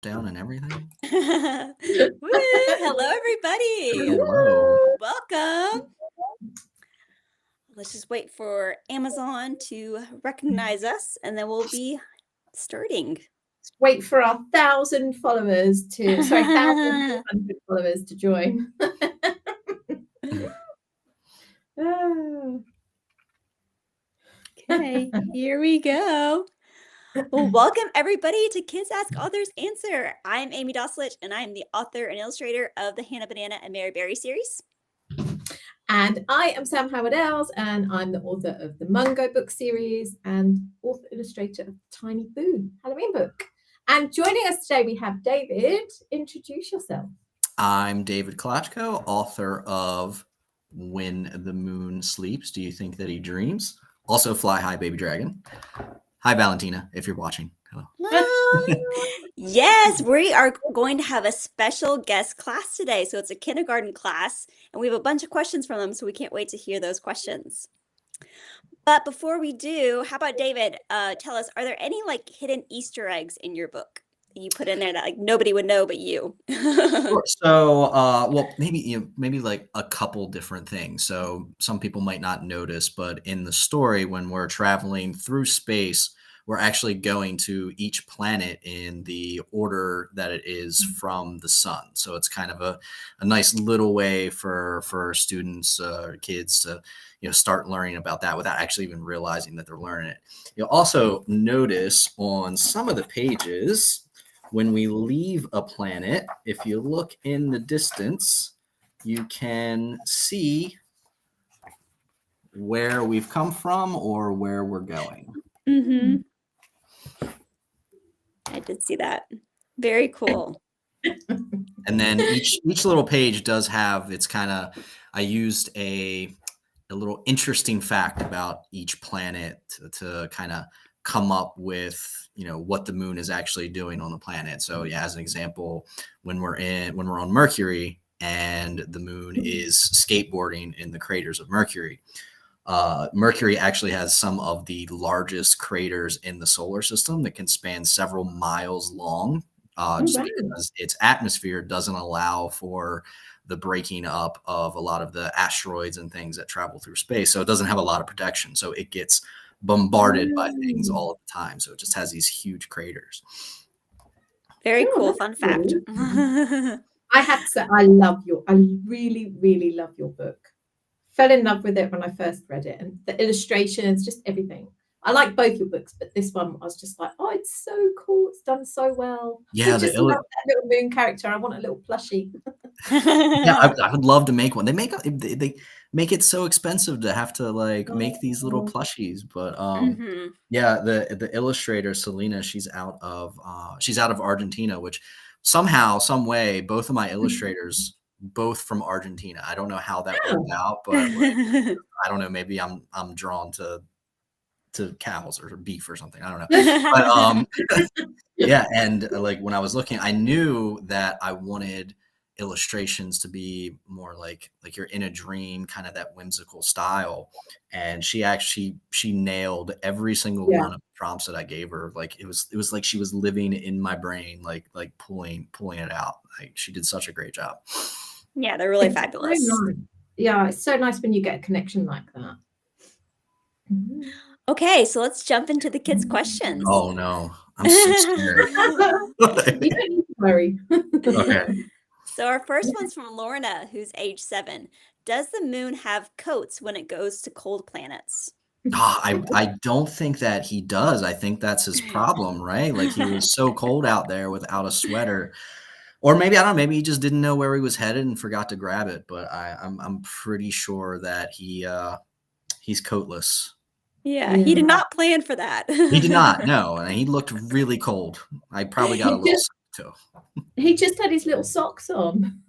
down and everything. Woo! Hello, everybody. Hello. Welcome. Let's just wait for Amazon to recognize us, and then we'll be starting. Wait for our 1,000 followers to, sorry, 1,200 followers to join. Okay, here we go. Well, welcome everybody to Kids Ask Authors Answer. I'm Amy Doslich, and I'm the author and illustrator of the Hannah Banana and Mary Berry series. And I am Sam Howard-Els, and I'm the author of the Mungo book series and author illustrator of Tiny Boo Halloween book. And joining us today, we have David. Introduce yourself. I'm David Klachko, author of When the Moon Sleeps. Do you think that he dreams? Also, Fly High, Baby Dragon. Hi, Valentina, if you're watching. Hello. Yes, we are going to have a special guest class today. So it's a kindergarten class, and we have a bunch of questions from them, so we can't wait to hear those questions. But before we do, how about David, tell us, are there any like hidden Easter eggs in your book that you put in there that like nobody would know but you? Sure. So, well, maybe like a couple different things. So some people might not notice, but in the story, when we're traveling through space, we're actually going to each planet in the order that it is from the sun. So it's kind of a nice little way for students, kids to start learning about that without actually even realizing that they're learning it. You'll also notice on some of the pages, when we leave a planet, if you look in the distance, you can see where we've come from or where we're going. Mm-hmm. I did see that. Very cool. And then each little page does have, it's kind of, I used a little interesting fact about each planet to kind of come up with what the moon is actually doing on the planet. So yeah, as an example, when we're on Mercury and the moon is skateboarding in the craters of Mercury, Mercury actually has some of the largest craters in the solar system that can span several miles long, just because its atmosphere doesn't allow for the breaking up of a lot of the asteroids and things that travel through space. So it doesn't have a lot of protection. So it gets bombarded by things all the time. So it just has these huge craters. Very cool. Fun fact. I have to say, I really, really love your book. Fell in love with it when I first read it, and the illustrations, just everything. I like both your books, but this one I was just like, oh, it's so cool. It's done so well. Yeah, I just love that little moon character. I want a little plushie. Yeah, I would love to make one. They make it so expensive to have to like make these little plushies, but yeah, the illustrator Selena, she's out of Argentina, which somehow, some way, both of my illustrators, both from Argentina. I don't know how that worked out, but like, I don't know. Maybe I'm drawn to cows or beef or something. I don't know. But yeah, and like when I was looking, I knew that I wanted illustrations to be more like you're in a dream, kind of that whimsical style. And she nailed every single one of the prompts that I gave her. Like it was like she was living in my brain, like pulling it out. Like she did such a great job. Yeah, they're really fabulous. So nice. Yeah, it's so nice when you get a connection like that. Okay, so let's jump into the kids' questions. Oh no, I'm so scared. You don't need to worry. Okay. So our first one's from Lorna, who's age 7. Does the moon have coats when it goes to cold planets? I don't think that he does. I think that's his problem, right? Like he was so cold out there without a sweater. Or maybe, I don't know, maybe he just didn't know where he was headed and forgot to grab it. But I'm pretty sure that he's coatless. Yeah, he did not plan for that. He did not, no. And he looked really cold. I probably got a little sick too. He just had his little socks on.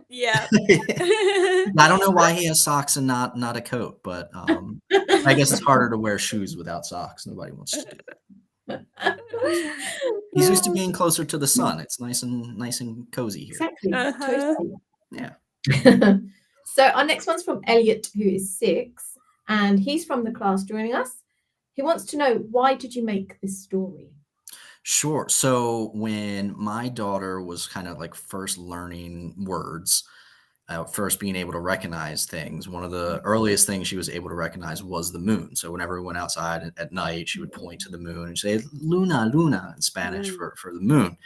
Yeah. I don't know why he has socks and not a coat, but I guess it's harder to wear shoes without socks. Nobody wants to do that. He's used to being closer to the sun. It's nice and cozy here. Exactly. Yeah. So our next one's from Elliot, who is 6, and he's from the class joining us. He wants to know, why did you make this story? Sure. So when my daughter was kind of like first learning words, first being able to recognize things, one of the earliest things she was able to recognize was the moon. So whenever we went outside at night, she would point to the moon and say "Luna, Luna" in Spanish Mm. for the moon.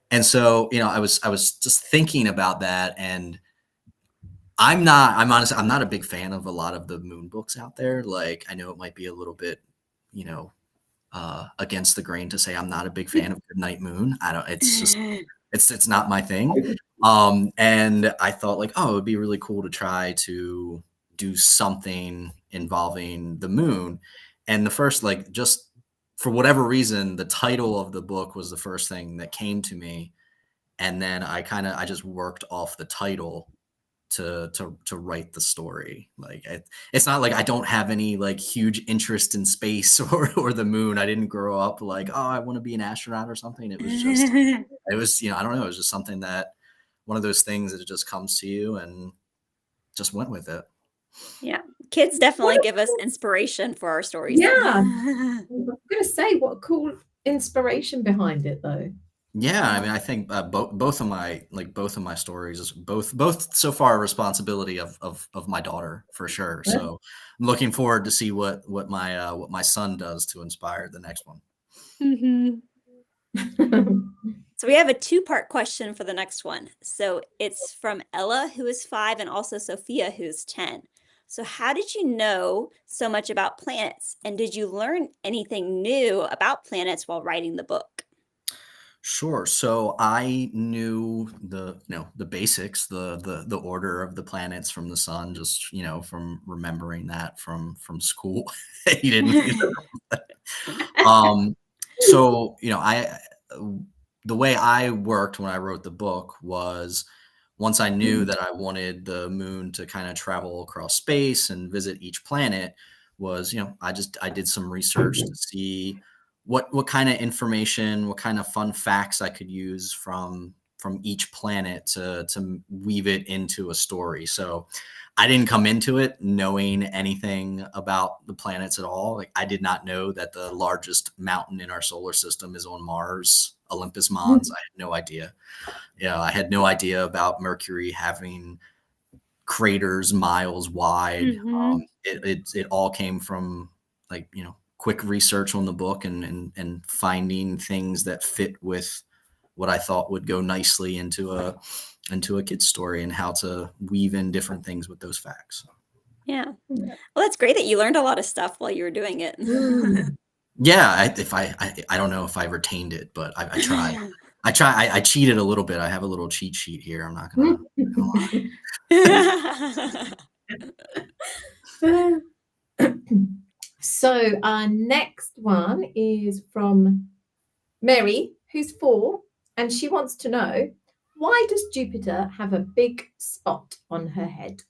And so, I was just thinking about that, and I'm honestly, I'm not a big fan of a lot of the moon books out there. Like, I know it might be a little bit, you know, against the grain to say I'm not a big fan of Goodnight Moon. I don't. It's just it's not my thing. And I thought like, oh, it would be really cool to try to do something involving the moon. And the first, like, just for whatever reason, the title of the book was the first thing that came to me. And then I just worked off the title to write the story. Like, it's not like I don't have any like huge interest in space or the moon. I didn't grow up like, oh, I want to be an astronaut or something. It was I don't know, it was just something that, one of those things that it just comes to you, and just went with it. Yeah, kids What definitely a give us cool, inspiration for our stories. yeah. I was going to say, what a cool inspiration behind it, though. Yeah, I mean, I think both of my stories is both so far a responsibility of my daughter for sure. Yeah. So I'm looking forward to see what my son does to inspire the next one. Mhm. So we have a two-part question for the next one. So it's from Ella, who is 5, and also Sophia, who's 10. So how did you know so much about planets? And did you learn anything new about planets while writing the book? Sure. So I knew the basics, the order of the planets from the sun, just from remembering that from school. You didn't. Um, so, the way I worked when I wrote the book was, once I knew that I wanted the moon to kind of travel across space and visit each planet, was, I did some research to see what kind of information, what kind of fun facts I could use from each planet to weave it into a story. So I didn't come into it knowing anything about the planets at all. Like, I did not know that the largest mountain in our solar system is on Mars, Olympus Mons. I had no idea. Yeah, I had no idea about Mercury having craters miles wide. Mhm. It all came from, like, quick research on the book, and finding things that fit with what I thought would go nicely into a kid's story, and how to weave in different things with those facts. Yeah. Well, that's great that you learned a lot of stuff while you were doing it. Yeah, I don't know if I retained it, but I tried. I cheated a little bit. I have a little cheat sheet here. I'm not gonna lie. So our next one is from Mary, who's 4, and she wants to know, why does Jupiter have a big spot on her head?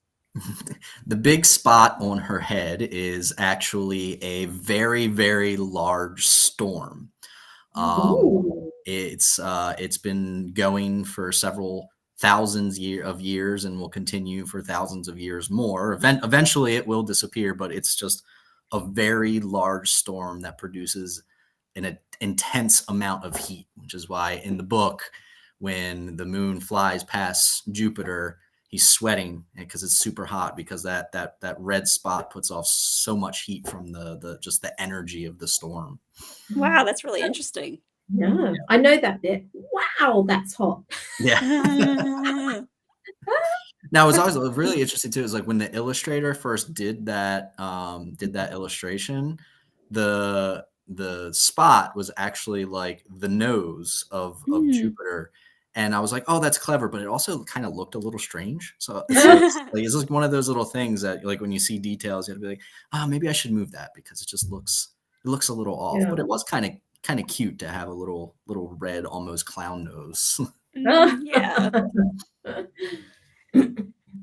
The big spot on her head is actually a very, very large storm. Um, Ooh. it's been going for several of years, and will continue for thousands of years more. Eventually, it will disappear, but it's just a very large storm that produces an intense amount of heat, which is why in the book, when the moon flies past Jupiter, he's sweating because it's super hot, because that red spot puts off so much heat from the just the energy of the storm. Wow, that's really interesting. Yeah, I know that bit. Wow, that's hot. Yeah. Now, what's always really interesting too is, like, when the illustrator first did that illustration, the spot was actually like the nose of Mm. Jupiter, and I was like, oh, that's clever, but it also kind of looked a little strange. So it's like one of those little things that, like, when you see details, you have to be like, oh, maybe I should move that, because it looks a little off. Yeah. But it was kind of cute to have a little red, almost clown nose. Yeah.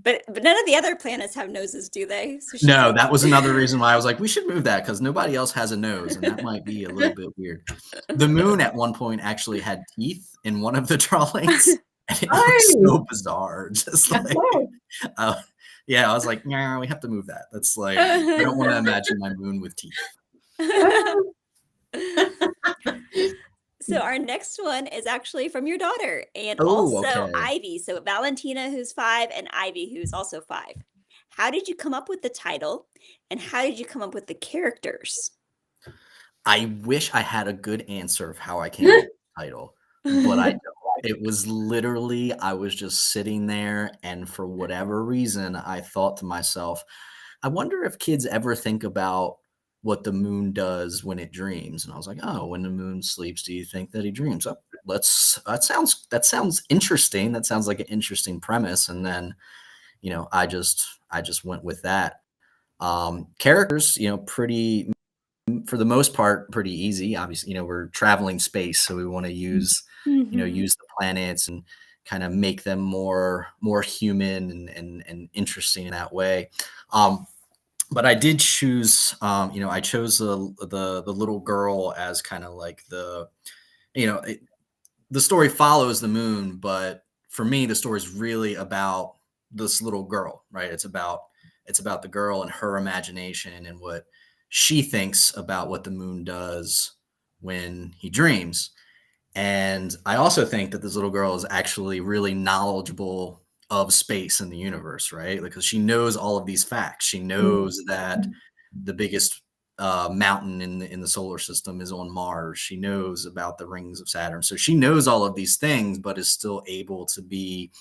But none of the other planets have noses, do they? So she's No, like, that was another reason why I was like, we should move that, because nobody else has a nose, and that might be a little bit weird. The moon at one point actually had teeth in one of the drawings, and it looks Oh, so bizarre. Just like, wow. uh, yeah, I was like, nah, we have to move that. That's like, I don't want to imagine my moon with teeth. Oh. So our next one is actually from your daughter and Oh, also okay. Ivy. So Valentina, who's 5, and Ivy, who's also 5. How did you come up with the title and how did you come up with the characters? I wish I had a good answer of how I came up with the title, but I don't. It was literally, I was just sitting there, and for whatever reason, I thought to myself, I wonder if kids ever think about what the moon does when it dreams. And I was like, oh, when the moon sleeps, do you think that he dreams? Oh, that sounds interesting. That sounds like an interesting premise. And then, I just went with that. Characters, pretty for the most part, pretty easy. Obviously, we're traveling space, so we want to Mhm. use the planets and kind of make them more human and interesting in that way. Um, but I did choose, I chose the little girl as kind of like you know, it, the story follows the moon, but for me, the story is really about this little girl, right? It's about the girl and her imagination and what she thinks about what the moon does when he dreams. And I also think that this little girl is actually really knowledgeable of space and the universe, right? Because she knows all of these facts. She Mm. knows that the biggest mountain in the solar system is on Mars. She knows about the rings of Saturn. So she knows all of these things, but is still able to be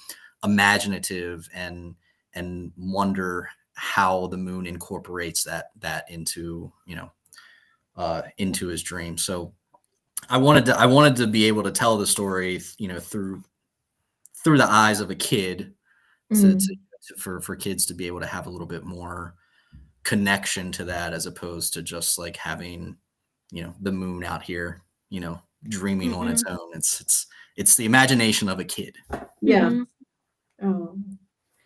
imaginative and wonder how the moon incorporates that into his dream. So I wanted to be able to tell the story, through the eyes of a kid, Mm. for kids to be able to have a little bit more connection to that, as opposed to just like having, the moon out here, dreaming on its Mhm. own. It's the imagination of a kid. Yeah. Mhm. Oh.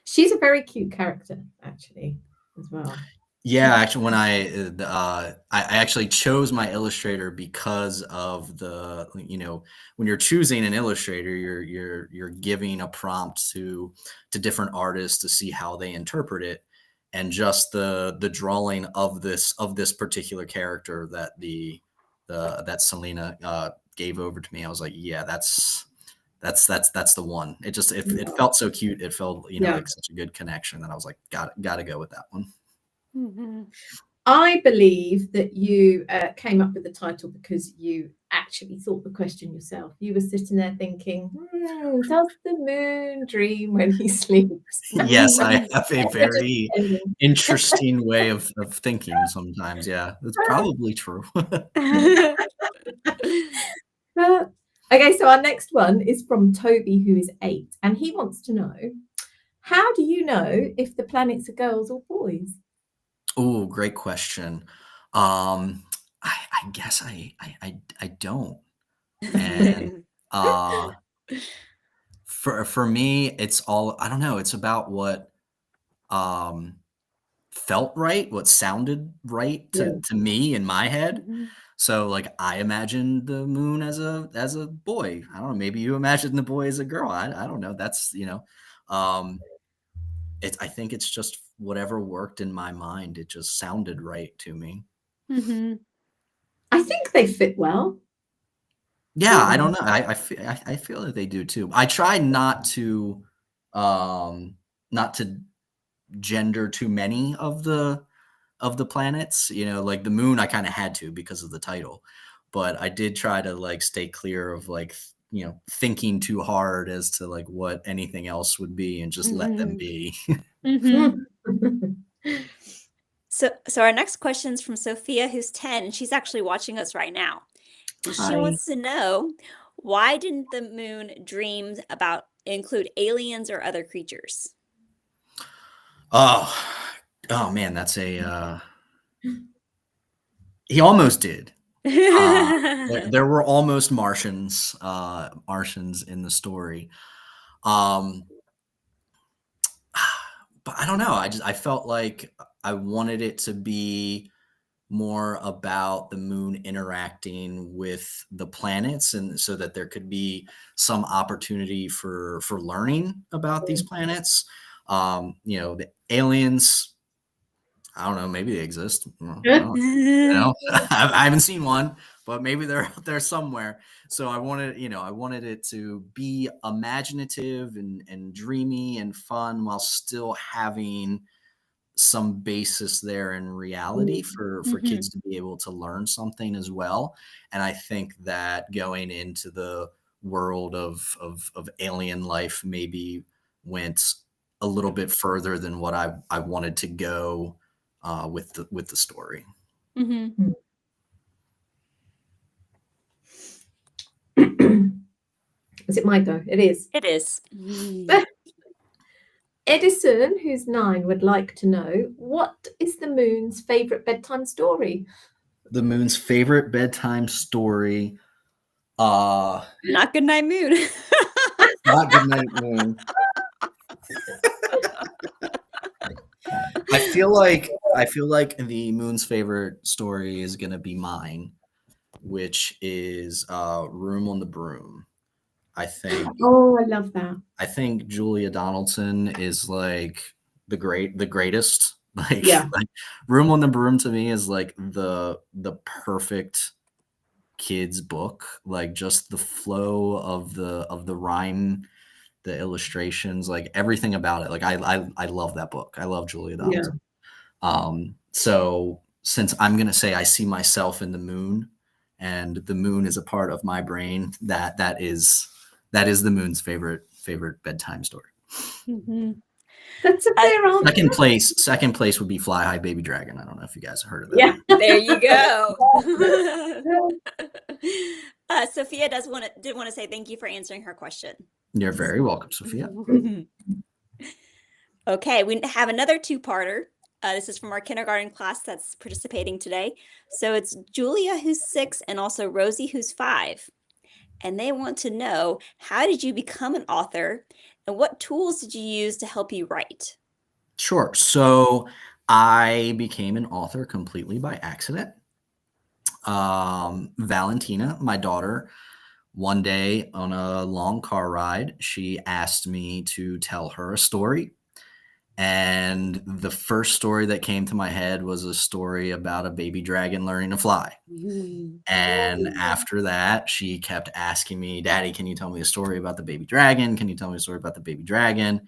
She's a very cute character, actually, as well. Yeah, actually, when I actually chose my illustrator because of when you're choosing an illustrator, you're giving a prompt to different artists to see how they interpret it, and just the drawing of this particular character that Selena gave over to me, I was like, yeah, that's the one. It felt so cute. It felt, Yeah. like such a good connection that I was like, gotta go with that one. Mhm. I believe that you came up with the title because you actually thought the question yourself. You were sitting there thinking, does the moon dream when he sleeps? Yes, I Mhm. have a You're just very pretending. interesting way of thinking sometimes, yeah. That's probably true. Okay, so our next one is from Toby, who is 8, and he wants to know, how do you know if the planets are girls or boys? Oh, great question. Um, I guess I don't, and, uh, for me, it's all I don't know, it's about what, um, felt right, what sounded right Yeah. to me in my head. Mhm. So, like, I imagined the moon as a boy. I don't know, maybe you imagine the boy as a girl. I don't know. Um, I think it's just whatever worked in my mind. It just sounded right to me. Mhm. I think they fit well. Yeah, I Yeah. don't know. I feel that they do too. I try um, not to gender too many of the planets, like the moon I kind of had to because of the title. But I did try to like stay clear of like, thinking too hard as to like what anything else would be and just let them Mhm. be. Mhm. So our next question is from Sophia, who's 10, and she's actually watching us right now. And she Hi. wants to know, why didn't the moon dreams about include aliens or other creatures? Oh, oh man, he almost did. Uh, there were almost Martians in the story. Um, but I don't know. I felt like I wanted it to be more about the moon interacting with the planets, and so that there could be some opportunity for learning about these planets. The aliens, I don't know, maybe they exist. I don't, I haven't seen one, but maybe they're out there somewhere. So I wanted it to be imaginative and dreamy and fun while still having some basis there in reality for Mhm. kids to be able to learn something as well. And I think that going into the world of alien life maybe went a little bit further than what I wanted to go with the story. Mhm. Is it my go? It is. It is. Edison, who's 9, would like to know, what is the moon's favorite bedtime story? The moon's favorite bedtime story. Uh Not Good Night Moon. Not Goodnight Moon. I feel like the moon's favorite story is gonna be mine, which is Room on the Broom. I think Oh, I love that. I think Julia Donaldson is like the greatest. Like, Yeah. like Room on the Broom to me is like the perfect kids book. Like just the flow of the rhyme, the illustrations, like everything about it. Like I love that book. I love Julia Yeah. Donaldson. So since I'm gonna say I see myself in the moon, and the moon is a part of my brain, that is the moon's favorite bedtime story. Mhm. That's a fair answer. Second place would be Fly High Baby Dragon. I don't know if you guys have heard of that. Yeah. There you go. Sophia did want to say thank you for answering her question. You're very welcome, Sophia. Okay, we have another two-parter. This is from our kindergarten class that's participating today. So it's Julia, who's 6, and also Rosie, who's 5. And they want to know, how did you become an author, and what tools did you use to help you write? Sure. So I became an author completely by accident. Valentina, my daughter, one day on a long car ride, she asked me to tell her a story. And the first story that came to my head was a story about a baby dragon learning to fly. And after that, she kept asking me, Daddy, can you tell me a story about the baby dragon? Can you tell me a story about the baby dragon?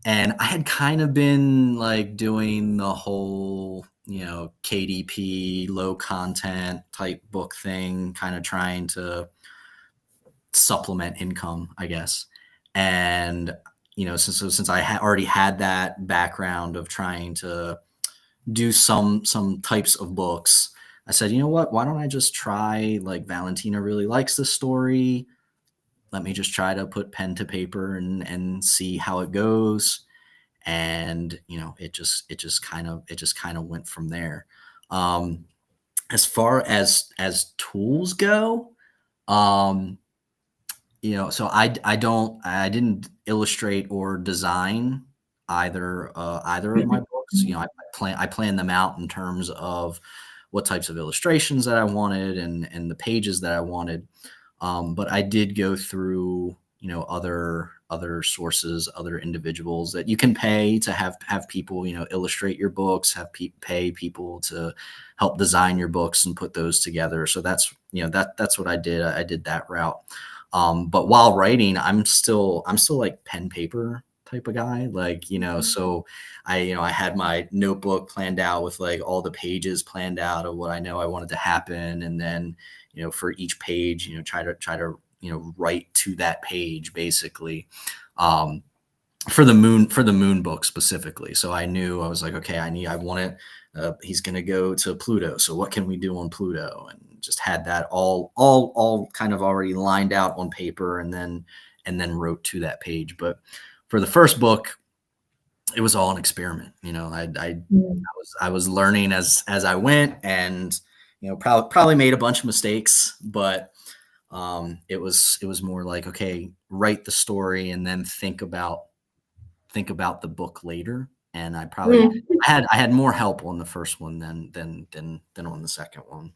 And I had kind of been like doing the whole, KDP, low content type book thing, kind of trying to supplement income, I guess. And, since I already had that background of trying to do some types of books, I said, you know what, why don't I just try, like, Valentina really likes this story. Let me just try to put pen to paper and see how it goes. And, it just kind of went from there. As far as tools go, so I didn't illustrate or design either of my books. I plan them out in terms of what types of illustrations that I wanted and the pages that I wanted. But I did go through, other sources, other individuals that you can pay to have people, illustrate your books, pay people to help design your books and put those together. So that's what I did. I did that route. But while writing, I'm still like pen paper type of guy. Like, so I had my notebook planned out with like all the pages planned out of what I know I wanted to happen. And then, for each page, try to write to that page basically. For the moon book specifically. So I knew, I was like, okay, I want it. He's going to go to Pluto. So what can we do on Pluto? And just had that all kind of already lined out on paper and then wrote to that page. But for the first book, it was all an experiment. I was learning as I went, and probably made a bunch of mistakes, but it was more like, okay, write the story and then think about the book later. And I had more help on the first one than on the second one.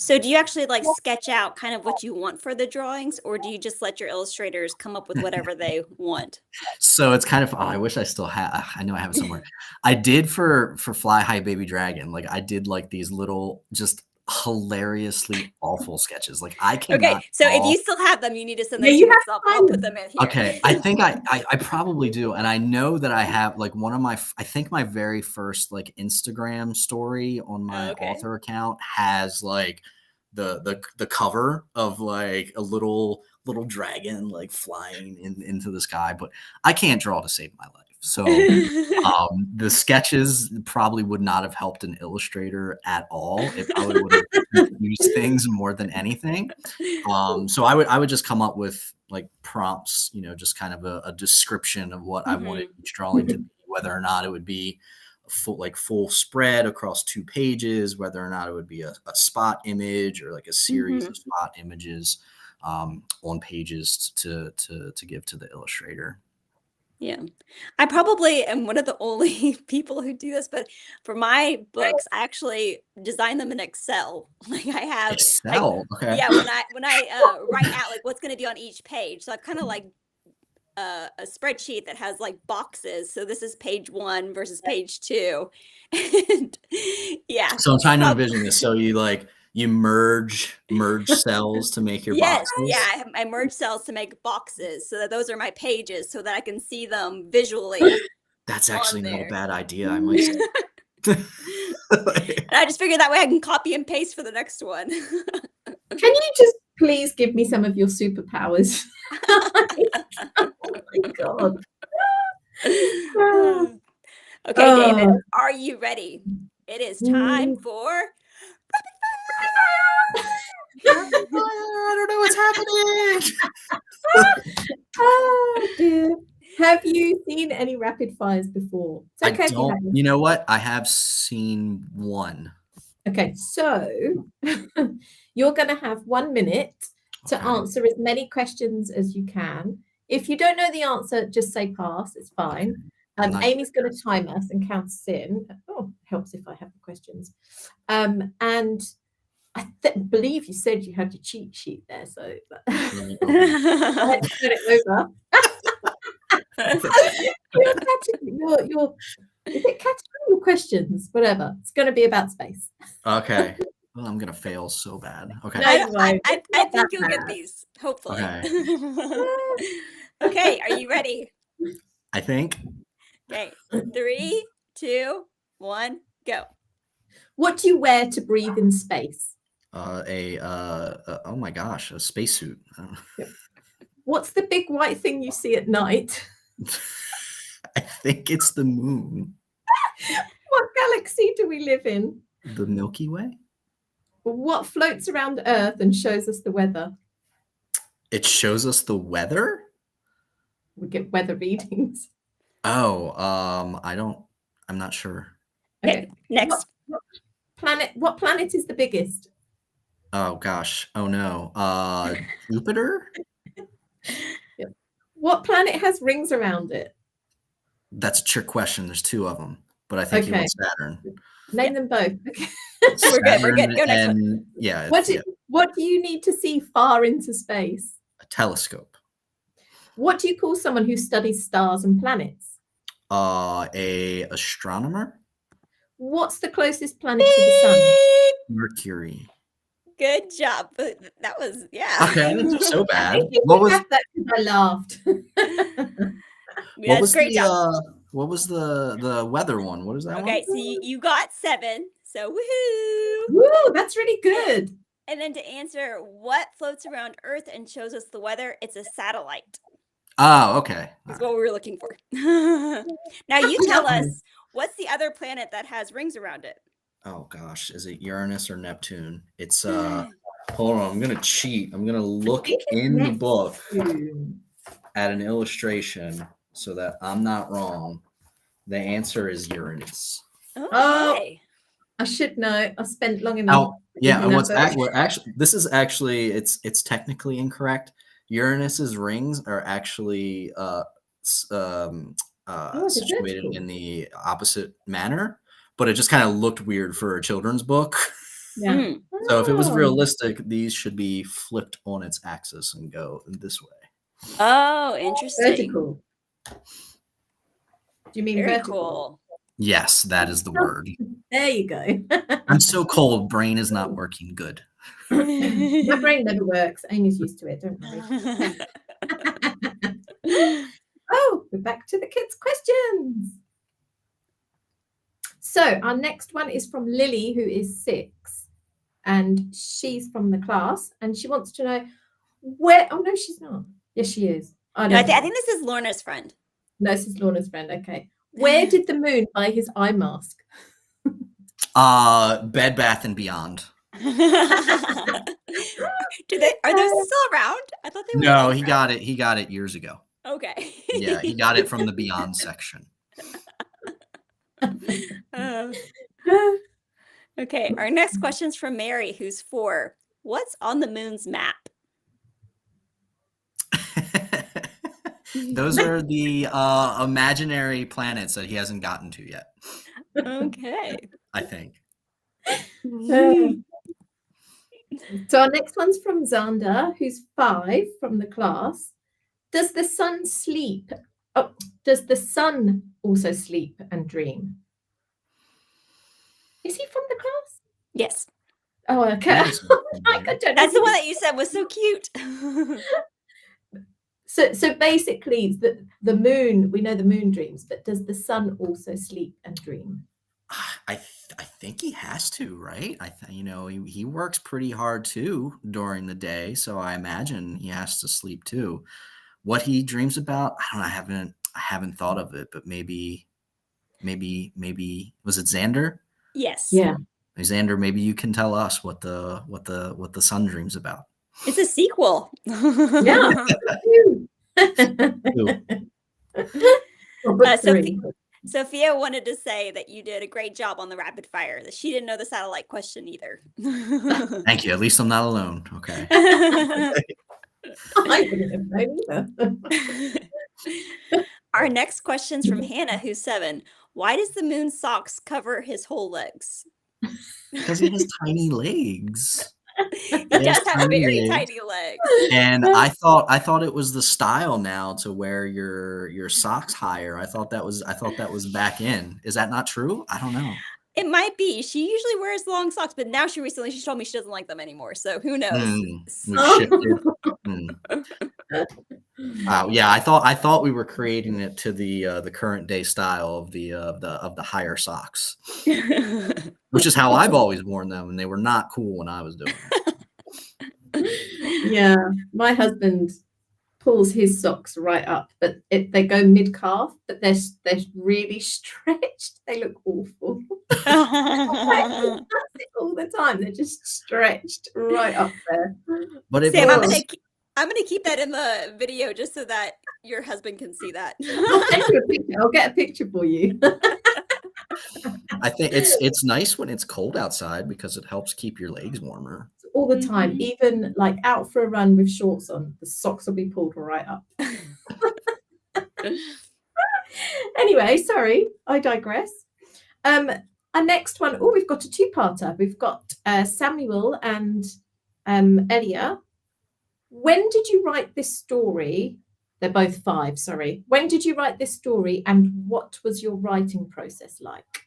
So do you actually like sketch out kind of what you want for the drawings, or do you just let your illustrators come up with whatever they want? So it's kind of, I wish I still had, I know I have it somewhere. I did for Fly High Baby Dragon. Like I did like these little, just hilariously awful sketches. Like I Okay, cannot so if draw. you still have them, you need to send Yeah, those you to me have because to I'll find put them. them in here. Okay, I think I probably do, and I know that I have like one of my I think my very first like Instagram story on my Okay. author account has like the cover of like a little dragon like flying into the sky, but I can't draw to save my life. So the sketches probably would not have helped an illustrator at all. It probably would have confused things more than anything. So I would just come up with like prompts, you know, just kind of a description of what I wanted each drawing to be, whether or not it would be full spread across 2 pages, whether or not it would be a spot image or like a series of spot images on pages to give to the illustrator. Yeah. I probably am one of the only people who do this, but for my books, I actually design them in Excel. Like I have like Excel, okay. yeah, when I write out like what's going to be on each page. So I've kind of like a spreadsheet that has like boxes. So this is page 1 versus page 2. And yeah. So I'm trying to prob- envision this. So you merge cells to make your Yes, yeah, boxes. I merge cells to make boxes so that those are my pages so that I can see them visually That's on actually not a there. bad idea. I might say. And I just figured that way I can copy and paste for the next one. Can you just please give me some of your superpowers? Oh my God. Okay, David, Oh. are you ready? It is time for I don't know what's happening. Oh dear. Have you seen any rapid fires before? It's I okay if you don't. haven't. You know what? I have seen one. Okay, so you're going to have 1 minute to Okay. answer as many questions as you can. If you don't know the answer, just say pass. It's fine. I'm not Amy's going to time us and count us in. Oh, helps if I have the questions. And I believe you said you had your cheat sheet there, so I had to turn it over. Your is it category or questions? Whatever. It's going to be about space. Okay. Well, I'm gonna fail so bad. Okay. No, you won't. I It's not think that you'll get bad. these, hopefully. Okay. Okay, are you ready? I think. Okay, 3, 2, 1, go. What do you wear to breathe in space? Oh my gosh, a spacesuit. What's the big white thing you see at night? I think it's the moon. What galaxy do we live in? The Milky Way? What floats around Earth and shows us the weather? It shows us the weather? We get weather readings. Oh, I'm not sure. Okay, next. What planet is the biggest? Oh gosh. Oh no. Jupiter? What planet has rings around it? That's a trick question. There's 2 of them, but I think you Okay. want Saturn. Name them both. Okay. We're good. We're good. Go next one. And yeah, What do you need to see far into space? a telescope. What do you call someone who studies stars and planets? A astronomer? What's the closest planet to the sun? Mercury. Good job. That was, yeah. Okay, I didn't do so bad. What was that? I laughed. What was great job. what was the weather one? What is that Okay, one? so you got 7. So woohoo! Woo, that's really good. And then to answer what floats around Earth and shows us the weather, it's a satellite. Oh, okay. Is what we were looking for. Now you tell us, what's the other planet that has rings around it? Oh gosh, is it Uranus or Neptune? It's hold on, I'm gonna cheat. I'm gonna look in the book at an illustration so that I'm not wrong. The answer is Uranus. Okay. I should know. I spent long enough. Yeah, and we're actually this is actually it's technically incorrect. Uranus's rings are actually situated in the opposite manner, but it just kind of looked weird for a children's book. Yeah. So if it was realistic, these should be flipped on its axis and go this way. Oh, interesting. Vertical. Do you mean Very vertical? cool. Yes, that is the word. There you go. I'm so cold, brain is not working good. My brain never works. Amy's used to it, don't worry. Oh, we're back to the kids' questions. So our next one is from Lily, who is 6, and she's from the class, and she wants to know where. Oh no, she's not. Yes, she is. No, I think this is Lorna's friend. No, this is Lorna's friend. Okay, where did the moon buy his eye mask? Bed Bath and Beyond. Are those still around? I thought they were. No, he got it years ago. Okay. Yeah, he got it from the Beyond section. Okay, our next question is from Mary, who's 4. What's on the moon's map? Those are the imaginary planets that he hasn't gotten to yet. Okay. I think. So our next one's from Xander, who's 5 from the class. Does the sun sleep? Oh, does the sun also sleep and dream? Is he from the class? Yes. Oh, okay. Yes. That's the one that you said was so cute. So basically, the moon, we know the moon dreams, but does the sun also sleep and dream? I think he has to, right? He works pretty hard too during the day, so I imagine he has to sleep too. What he dreams about, I don't know. I haven't thought of it, but maybe was it Xander? Yes. Yeah. Xander, maybe you can tell us what the sun dreams about. It's a sequel. Yeah. Sophia wanted to say that you did a great job on the rapid fire, that she didn't know the satellite question either. Thank you. At least I'm not alone. Okay. I wouldn't have known either. Our next question's from Hannah, who's 7. Why does the moon's socks cover his whole legs? Because he has tiny legs. He does have very tiny legs. And I thought it was the style now to wear your socks higher. I thought that was back in. Is that not true? I don't know. It might be. She usually wears long socks, but now she told me she doesn't like them anymore. So who knows? We've shifted. Yeah, I thought we were creating it to the current day style of the higher socks, which is how I've always worn them, and they were not cool when I was doing it. Yeah, my husband pulls his socks right up, but they go mid calf, but they're really stretched. They look awful. All the time, they're just stretched right up there. But Sam, I'm gonna keep that in the video just so that your husband can see that. I'll get a picture for you. I think it's nice when it's cold outside because it helps keep your legs warmer. All the time, even like out for a run with shorts on, the socks will be pulled right up. Anyway, sorry, I digress. Our next one, we've got a 2-parter. We've got Samuel and Elia. When did you write this story? They're both 5, sorry. When did you write this story, and what was your writing process like?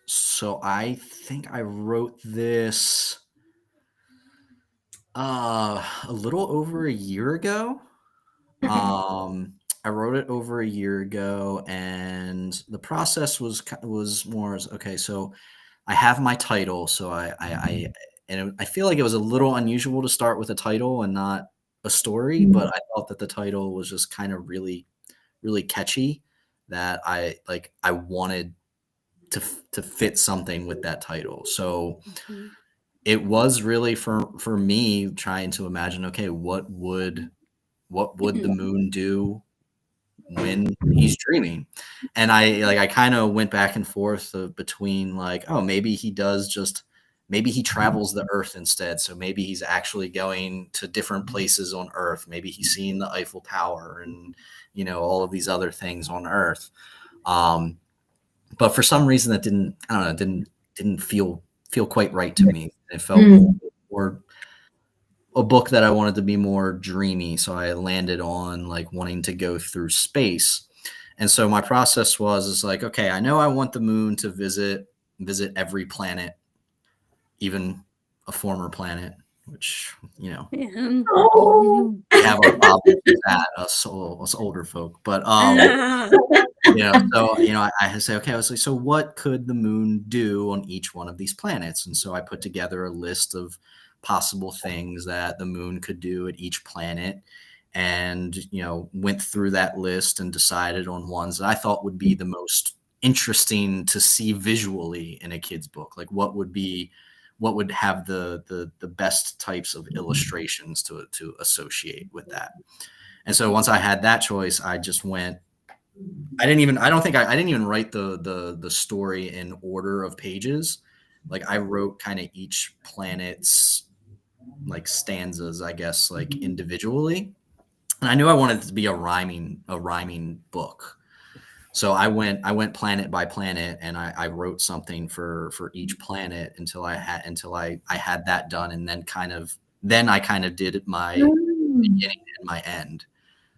So I think I wrote this a little over a year ago. I wrote it over a year ago, and the process was more okay. So I have my title, so I feel like it was a little unusual to start with a title and not a story, but I thought that the title was just kind of really, really catchy, that I wanted to fit something with that title. So it was really for me trying to imagine, okay, what would the moon do when he's dreaming? And I kind of went back and forth between maybe he travels the earth instead. So maybe he's actually going to different places on earth. Maybe he's seeing the Eiffel Tower and, all of these other things on earth. But for some reason that didn't feel quite right to me. It felt more a book that I wanted to be more dreamy. So I landed on wanting to go through space. And so my process was okay, I know I want the moon to visit visit every planet, even a former planet, which, you know, Oh. we have our problems with that, us older folk. But you know, so you know, I say, okay, I was like, so what could the moon do on each one of these planets? And so I put together a list of possible things that the moon could do at each planet, and you know, went through that list and decided on ones that I thought would be the most interesting to see visually in a kid's book. Like what would have the best types of illustrations to associate with that. And so once I had that choice, I just went. I didn't even write the story in order of pages. Like I wrote kind of each planet's like stanzas, I guess, like individually. And I knew I wanted it to be a rhyming book. So I went planet by planet, and I wrote something for each planet until I had that done, and then I kind of did my beginning and my end.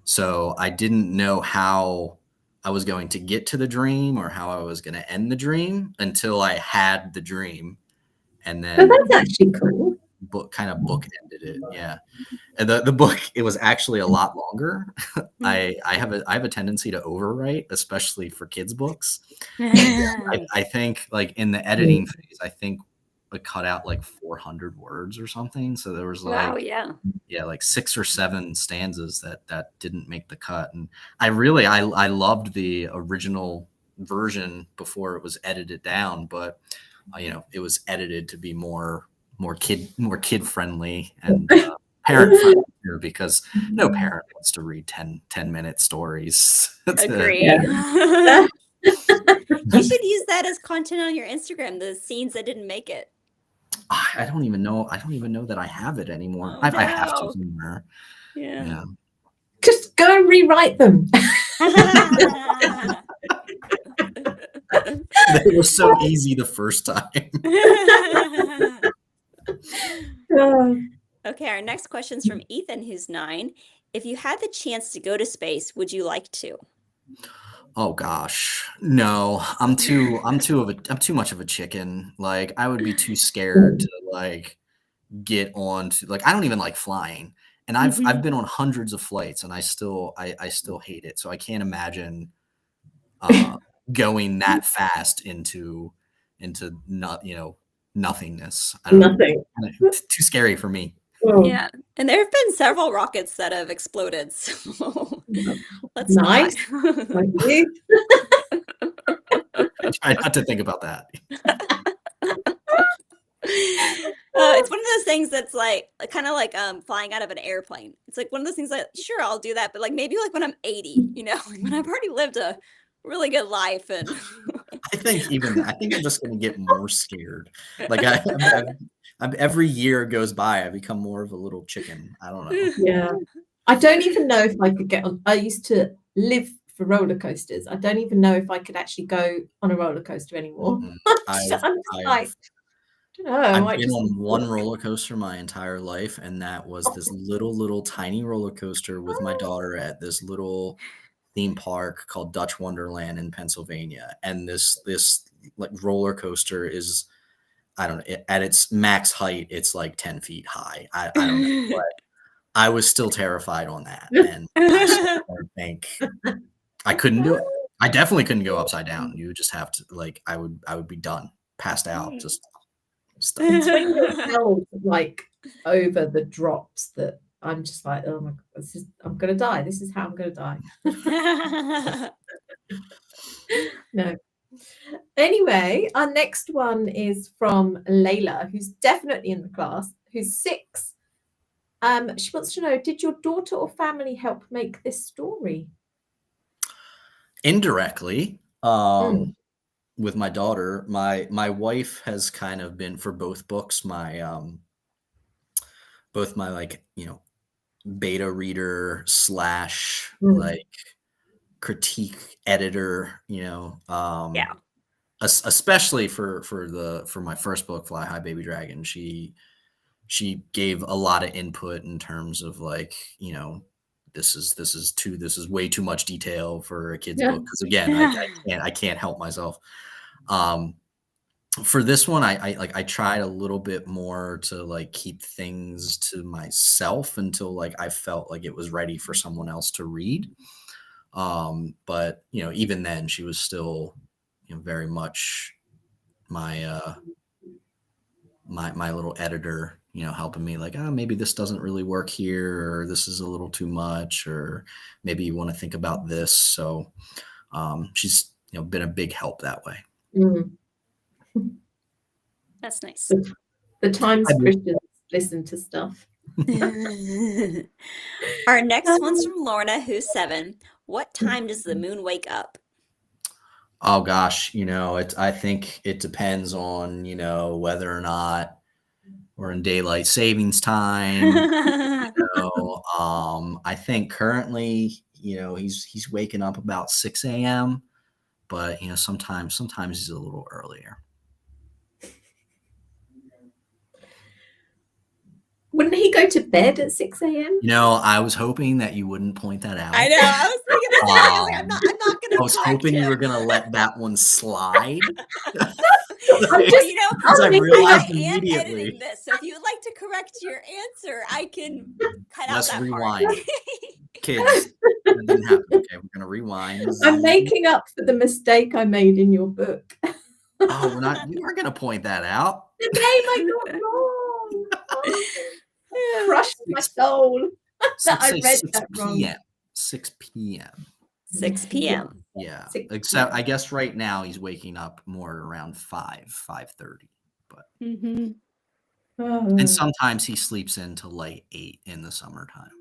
So I didn't know how I was going to get to the dream or how I was going to end the dream until I had the dream, and But then that's actually cool. bookended it. Yeah. And the book, it was actually a lot longer. I have a tendency to overwrite, especially for kids' books. I think like in the editing phase, I think I cut out like 400 words or something. So there was Wow, like yeah. like 6 or 7 stanzas that didn't make the cut. And I loved the original version before it was edited down, but you know, it was edited to be more kid friendly and parent friendly because no parent wants to read 10-minute stories. Agree. Yeah. You should use that as content on your Instagram, the scenes that didn't make it. I don't even know that I have it anymore. Oh, I have to no. somewhere. Yeah. Just go and rewrite them. They were so easy the first time. Okay, our next question's from Ethan, who's 9. If you had the chance to go to space, would you like to? Oh gosh, no. I'm too much of a chicken. Like I would be too scared to like get on to like I don't even like flying. And I've been on hundreds of flights and I still hate it. So I can't imagine going that fast into not, you know, nothingness. I don't Nothing. know. Too scary for me. Yeah, and there have been several rockets that have exploded, so let's Nice. not. Thank you. Try not to think about that. It's one of those things that's like kind of like flying out of an airplane. It's like one of those things like, sure, I'll do that, but like maybe like when I'm 80, you know, like when I've already lived a really good life. And I think I'm just going to get more scared. Like every year goes by, I become more of a little chicken. I don't know. Yeah. I don't even know if I could get on. I used to live for roller coasters. I don't even know if I could actually go on a roller coaster anymore. I'm just like, I don't know. I've been on one roller coaster my entire life, and that was this little tiny roller coaster with my daughter at this little theme park called Dutch Wonderland in Pennsylvania. And this like roller coaster is, I don't know, at its max height, it's like 10 feet high. I don't know, but I was still terrified on that. And I still don't think I couldn't do it. I definitely couldn't go upside down. You just have to like, I would be done, passed out, just done. It's when you're held like over the drops that I'm just like, oh my God, I'm gonna die. This is how I'm gonna die. No. Anyway, our next one is from Layla, who's definitely in the class, who's 6. She wants to know, did your daughter or family help make this story? Indirectly, with my daughter, my wife has kind of been for both books, both my like, you know, beta reader / like critique editor, you know, yeah, especially for my first book, Fly High Baby Dragon. She gave a lot of input in terms of like, you know, this is way too much detail for a kid's book, because again, I can't help myself. For this one, I tried a little bit more to like keep things to myself until like I felt like it was ready for someone else to read. But even then, she was still, very much my my little editor, helping me like, oh, maybe this doesn't really work here, or this is a little too much, or maybe you want to think about this. So she's been a big help that way. Mm. That's nice. The times Christians listen to stuff. Our next one's from Lorna, who's 7. What time does the moon wake up? Oh gosh, I think it depends on, whether or not we're in daylight savings time. I think currently, he's waking up about 6 a.m., but sometimes he's a little earlier. Wouldn't he go to bed at 6 a.m.? I was hoping that you wouldn't point that out. I know. I was thinking the same thing. I'm not going to. I was hoping you were going to let that one slide. I'm just, I realized I am immediately. editing this, so if you would like to correct your answer, I can cut Let's out that rewind. part. Kids, that didn't happen. Okay, we're going to rewind. I'm making up for the mistake I made in your book. Oh, we weren't going to point that out. The name I got wrong. Oh, crushed my soul that I read that wrong. 6 p.m. 6 p.m. Yeah. Except I guess right now he's waking up more around 5:30. But and sometimes he sleeps into like 8 in the summertime.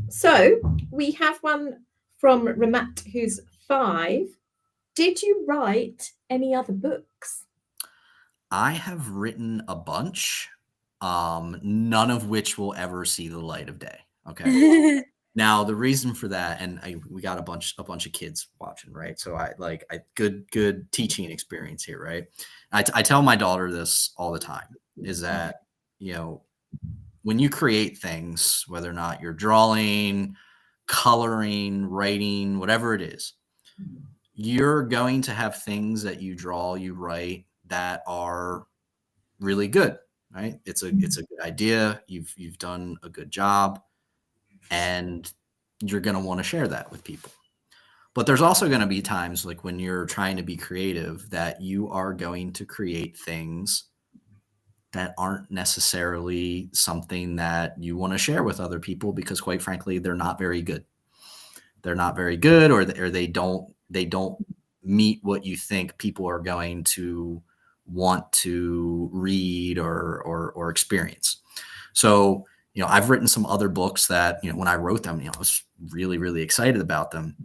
So we have one from Ramat, who's 5. Did you write any other books? I have written a bunch, none of which will ever see the light of day. Okay. Now the reason for that, and we got a bunch of kids watching, right? So I good teaching experience here, right? I tell my daughter this all the time, is that when you create things, whether or not you're drawing, coloring, writing, whatever it is, you're going to have things that you draw, you write that are really good, right? It's a good idea. You've done a good job, and you're going to want to share that with people. But there's also going to be times like when you're trying to be creative that you are going to create things that aren't necessarily something that you want to share with other people because, quite frankly, they're not very good. They're not very good, or they don't meet what you think people are going to want to read or experience. So, I've written some other books that, when I wrote them, I was really, really excited about them.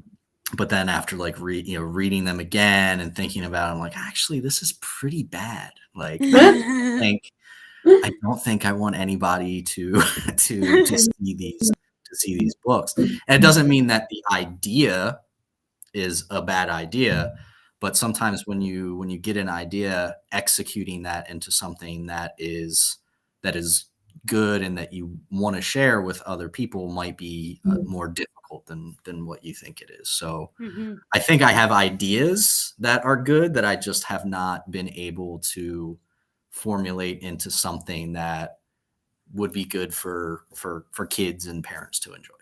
But then after like reading them again and thinking about it, I'm like, actually, this is pretty bad. Like, I don't think I want anybody to see these books. And it doesn't mean that the idea is a bad idea, but sometimes when you get an idea, executing that into something that is good and that you want to share with other people might be more difficult than what you think it is. So I think I have ideas that are good that I just have not been able to formulate into something that would be good for kids and parents to enjoy.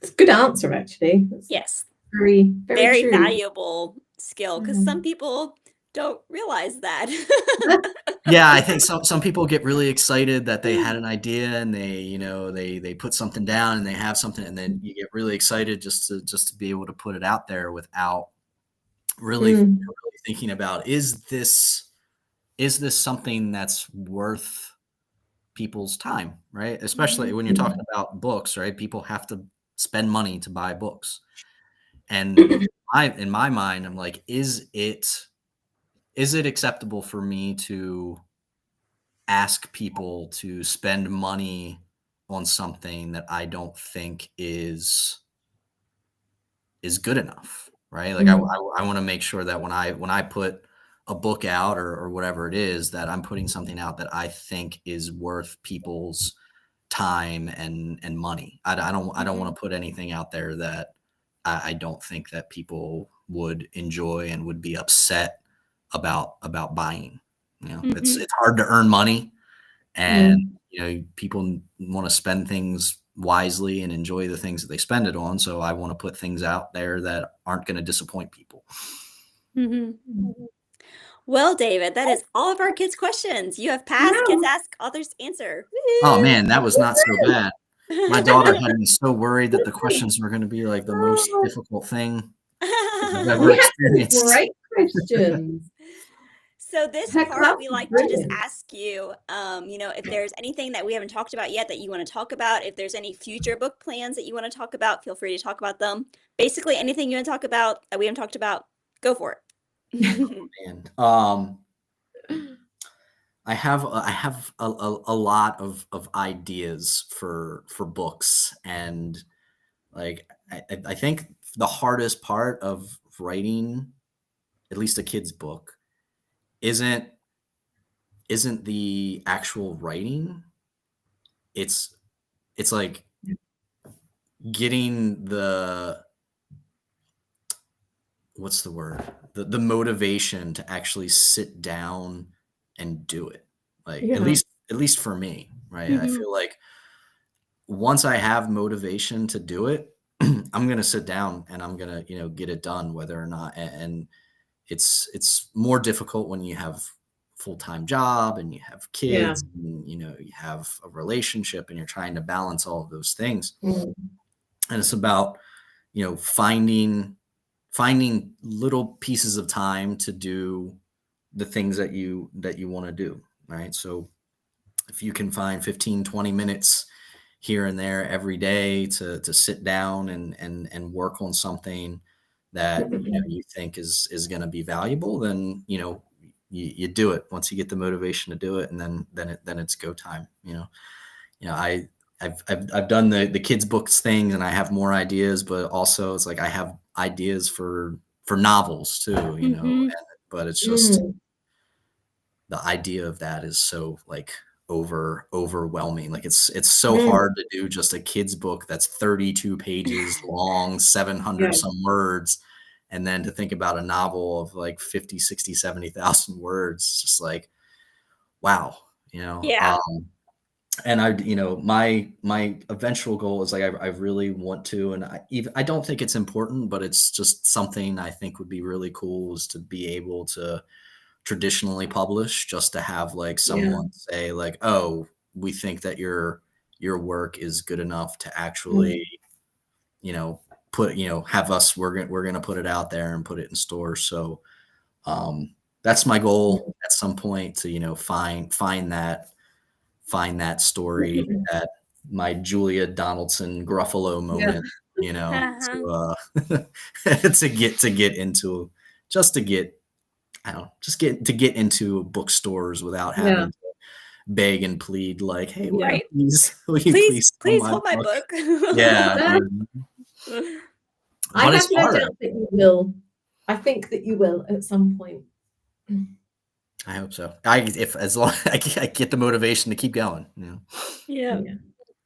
It's a good answer, actually. Yes. Very, very true. Valuable skill, because some people don't realize that. Yeah, I think some people get really excited that they had an idea and they put something down and they have something, and then you get really excited just to be able to put it out there without really thinking about, is this something that's worth people's time, right? Especially when you're talking about books, right? People have to spend money to buy books. And in my mind, I'm like, is it acceptable for me to ask people to spend money on something that I don't think is good enough, right? Like I want to make sure that when I put a book out or whatever it is, that I'm putting something out that I think is worth people's time and money. I don't want to put anything out there that I don't think that people would enjoy and would be upset about buying. It's hard to earn money, and people want to spend things wisely and enjoy the things that they spend it on. So I want to put things out there that aren't going to disappoint people. Well, David, that is all of our kids' questions. You have passed. Kids ask, authors answer. Oh man, that was not so bad. My daughter had me so worried that the questions were going to be like the most difficult thing I've ever experienced. Great questions. So this part, we like to just ask you, if there's anything that we haven't talked about yet that you want to talk about, if there's any future book plans that you want to talk about, feel free to talk about them. Basically, anything you want to talk about that we haven't talked about, go for it. I have a lot of ideas for books, and like I think the hardest part of writing, at least a kid's book, isn't the actual writing. It's like getting what's the word? The motivation to actually sit down and do it. Like at least for me, right? I feel like once I have motivation to do it, I'm going to sit down and I'm going to, get it done whether or not. And it's more difficult when you have full-time job and you have kids and, you have a relationship and you're trying to balance all of those things. And it's about, finding little pieces of time to do the things that you want to do, right? So if you can find 15-20 minutes here and there every day to sit down and work on something that you think is going to be valuable, then you do it once you get the motivation to do it, and then it's go time. I've done the kids books thing, and I have more ideas, but also it's like I have ideas for novels too, but it's just the idea of that is so like overwhelming. Like it's so hard to do just a kid's book that's 32 pages long, 700 some words, and then to think about a novel of like 50, 60, 70,000 words. It's just like, wow, and my eventual goal is like I really want to, and I don't think it's important, but it's just something I think would be really cool, is to be able to traditionally publish, just to have like someone say like, oh, we think that your work is good enough to actually put have us, we're going to put it out there and put it in stores. So that's my goal at some point, to find that story, that my Julia Donaldson Gruffalo moment, to get into, to get into bookstores without having to beg and plead like, hey, will you please hold my book. I have no doubt that you will. I think that you will at some point. I hope so. As long as I get the motivation to keep going. Yeah.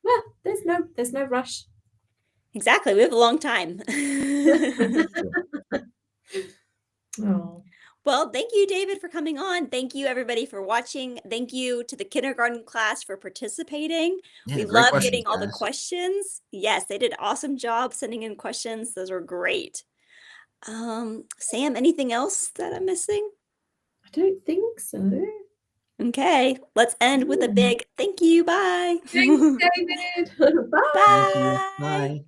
Well, there's no rush. Exactly. We have a long time. Oh. Well, thank you, David, for coming on. Thank you, everybody, for watching. Thank you to the kindergarten class for participating. We love getting all the questions. Yes, they did an awesome job sending in questions. Those were great. Sam, anything else that I'm missing? I don't think so. Okay, let's end with a big thank you. Bye. Thanks, David. Bye. Bye. Bye.